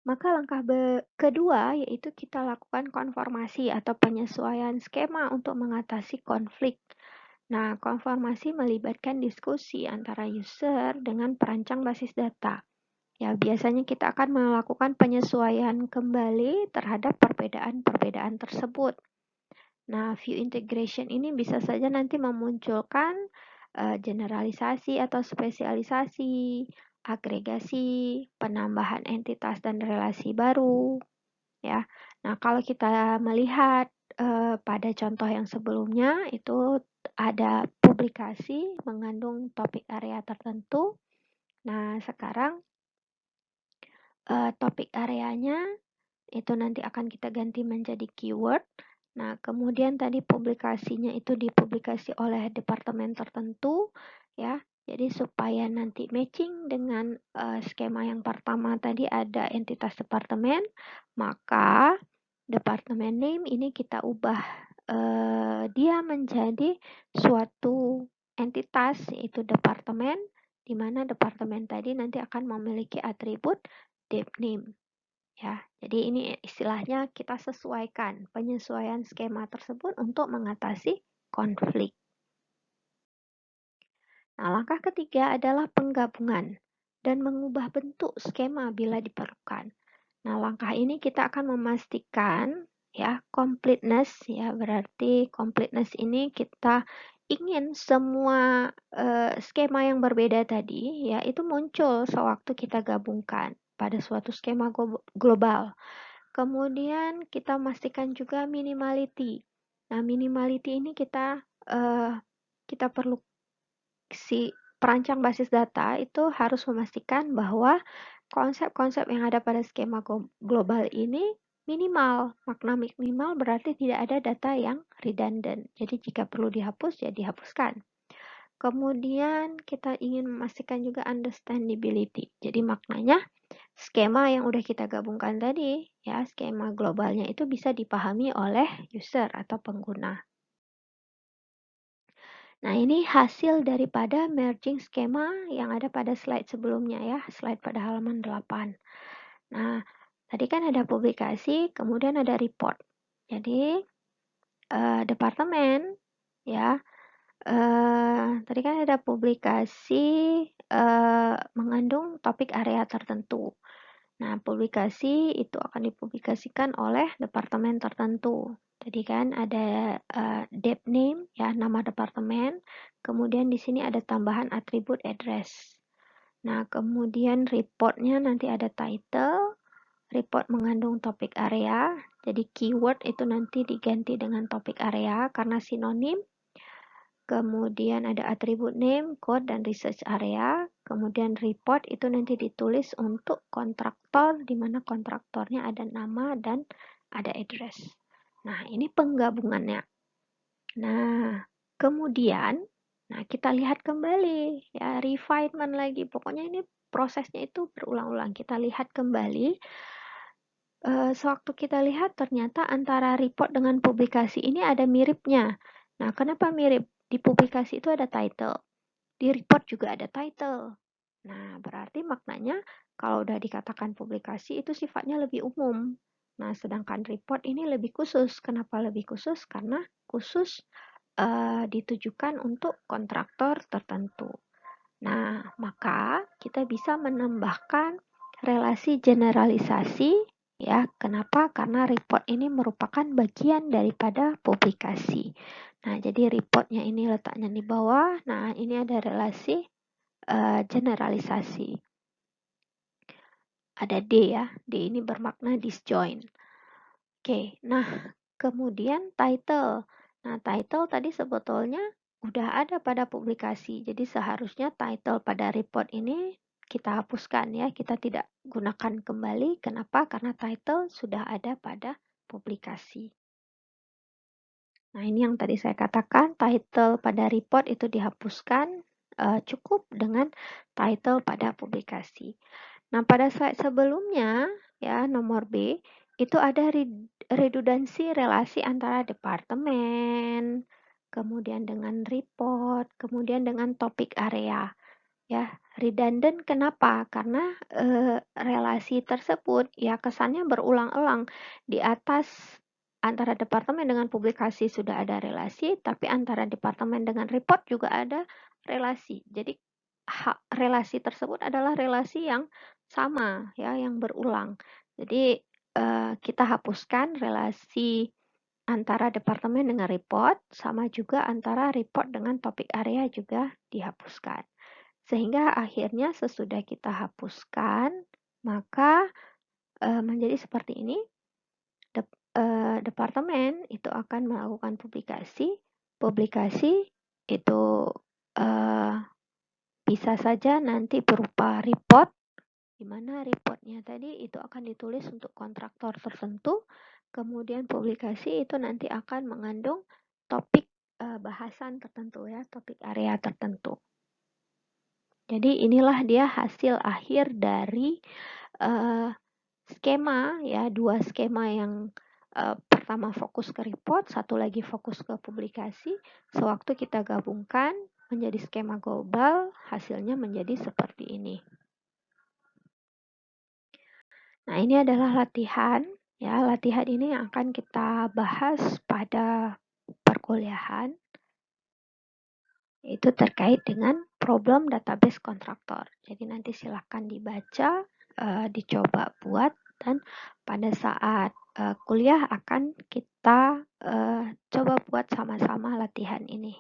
Maka langkah kedua yaitu kita lakukan konformasi atau penyesuaian skema untuk mengatasi konflik. Nah, konformasi melibatkan diskusi antara user dengan perancang basis data. Ya, biasanya kita akan melakukan penyesuaian kembali terhadap perbedaan-perbedaan tersebut. Nah, view integration ini bisa saja nanti memunculkan generalisasi atau spesialisasi, agregasi, penambahan entitas dan relasi baru, ya. Nah, kalau kita melihat pada contoh yang sebelumnya itu ada publikasi mengandung topik area tertentu. Nah, sekarang topik areanya itu nanti akan kita ganti menjadi keyword. Nah, kemudian tadi publikasinya itu dipublikasi oleh departemen tertentu, ya. Jadi supaya nanti matching dengan skema yang pertama tadi ada entitas departemen, maka departemen name ini kita ubah dia menjadi suatu entitas yaitu departemen, di mana departemen tadi nanti akan memiliki atribut dep name. Ya, jadi ini istilahnya kita sesuaikan penyesuaian skema tersebut untuk mengatasi konflik. Nah, langkah ketiga adalah penggabungan dan mengubah bentuk skema bila diperlukan. Nah, langkah ini kita akan memastikan ya completeness ya, berarti completeness ini kita ingin semua skema yang berbeda tadi ya itu muncul sewaktu kita gabungkan pada suatu skema global. Kemudian kita pastikan juga minimality. Nah, minimality ini kita perlu si perancang basis data itu harus memastikan bahwa konsep-konsep yang ada pada skema global ini minimal. Makna minimal berarti tidak ada data yang redundant. Jadi jika perlu dihapus, ya dihapuskan. Kemudian kita ingin memastikan juga understandability. Jadi maknanya skema yang udah kita gabungkan tadi, ya skema globalnya itu bisa dipahami oleh user atau pengguna. Nah, ini hasil daripada merging skema yang ada pada slide sebelumnya ya, slide pada halaman 8. Nah, tadi kan ada publikasi, kemudian ada report. Jadi, departemen ya, tadi kan ada publikasi mengandung topik area tertentu. Nah, publikasi itu akan dipublikasikan oleh departemen tertentu. Jadi kan ada dep name ya, nama departemen. Kemudian di sini ada tambahan atribut address. Nah, kemudian reportnya nanti ada title, report mengandung topik area. Jadi keyword itu nanti diganti dengan topik area karena sinonim. Kemudian ada atribut name, code, dan research area. Kemudian report itu nanti ditulis untuk kontraktor, di mana kontraktornya ada nama dan ada address. Nah, ini penggabungannya. Nah, kemudian, kita lihat kembali, ya, refinement lagi. Pokoknya ini prosesnya itu berulang-ulang. Kita lihat kembali. Sewaktu kita lihat ternyata antara report dengan publikasi ini ada miripnya. Nah, kenapa mirip? Di publikasi itu ada title, di report juga ada title. Nah, berarti maknanya kalau udah dikatakan publikasi itu sifatnya lebih umum. Nah, sedangkan report ini lebih khusus. Kenapa lebih khusus? Karena khusus ditujukan untuk kontraktor tertentu. Nah, maka kita bisa menambahkan relasi generalisasi ya. Kenapa? Karena report ini merupakan bagian daripada publikasi. Nah, jadi reportnya ini letaknya di bawah. Nah, ini ada relasi generalisasi. Ada D ya. D ini bermakna disjoint. Oke, nah kemudian title. Nah, title tadi sebetulnya udah ada pada publikasi. Jadi seharusnya title pada report ini kita hapuskan ya. Kita tidak gunakan kembali. Kenapa? Karena title sudah ada pada publikasi. Nah, ini yang tadi saya katakan, title pada report itu dihapuskan, cukup dengan title pada publikasi. Nah, pada slide sebelumnya, ya, nomor B, itu ada redundansi relasi antara departemen, kemudian dengan report, kemudian dengan topik area. Ya, Redundant kenapa? Karena relasi tersebut ya kesannya berulang-ulang. Di atas antara departemen dengan publikasi sudah ada relasi, tapi antara departemen dengan report juga ada relasi. Jadi relasi tersebut adalah relasi yang sama ya, yang berulang. Jadi kita hapuskan relasi antara departemen dengan report, sama juga antara report dengan topik area juga dihapuskan. Sehingga akhirnya sesudah kita hapuskan, maka menjadi seperti ini. Departemen itu akan melakukan publikasi. Publikasi itu bisa saja nanti berupa report, di mana reportnya tadi itu akan ditulis untuk kontraktor tertentu. Kemudian publikasi itu nanti akan mengandung topik bahasan tertentu ya, topik area tertentu. Jadi inilah dia hasil akhir dari skema ya, 2 skema yang pertama fokus ke report, satu lagi fokus ke publikasi. Sewaktu kita gabungkan menjadi skema global, hasilnya menjadi seperti ini. Nah, ini adalah latihan ya. Latihan ini yang akan kita bahas pada perkuliahan. Itu terkait dengan problem database kontraktor. Jadi nanti silahkan dibaca, dicoba buat, dan pada saat kuliah akan kita coba buat sama-sama latihan ini.